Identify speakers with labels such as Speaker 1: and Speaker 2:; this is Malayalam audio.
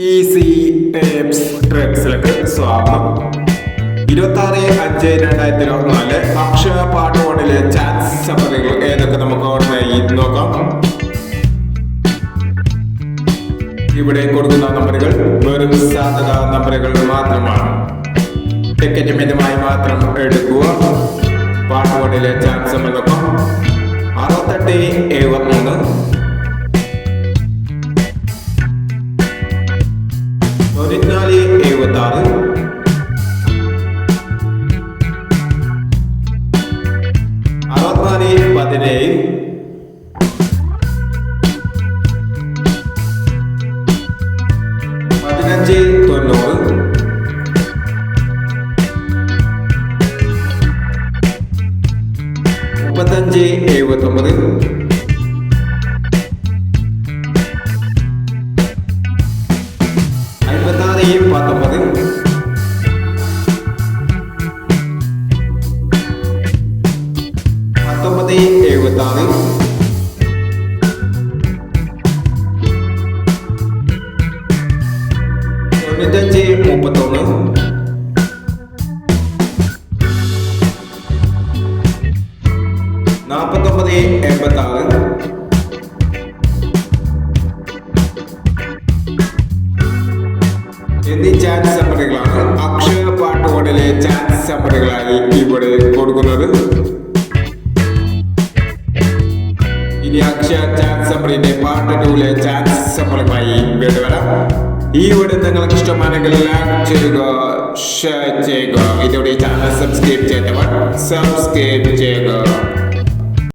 Speaker 1: ഈസി ടിപ്സ് ട്രിക്സിലേക്ക് സ്വാഗതം. 26/5/2024 അക്ഷയ പാർട്ട് 1 ചാൻസ് സമ്മറികൾ ഏതൊക്കെ നമുക്ക് ഓർമ്മയായി നോക്കാം. ഇവിടെ കൊടുക്കുന്ന നമ്പറുകൾ വെറും സാധ്യത നമ്പറുകൾ മാത്രമാണ്. ടിക്കറ്റ് മിതമായി മാത്രം എടുക്കുക. പാർട്ട് 1 ചാൻസ് സമ്മർ നോക്കാം. 6873 9476 6417 1590 3579 എന്നീ ചാൻസ് സമ്മറികളാണ് അക്ഷയ പാർട്ട് 1 ചാൻസ് സമ്മറികളായി ഇവിടെ കൊടുക്കുന്നത്. ഇനി അക്ഷയ ചാൻസ് സമ്മറിന്റെ പാർട്ട് 2 ചാൻസ് സമ്മറിയുമായി വീണ്ടും വരാം. ഈ വീഡിയോ നിങ്ങൾക്ക് ഇഷ്ടമാണെങ്കിൽ ലൈക്ക് ചെയ്യുക, ഷെയർ ചെയ്യുക. ഇതോടെ ചാനൽ സബ്സ്ക്രൈബ് ചെയ്തവർ സബ്സ്ക്രൈബ് ചെയ്യുക.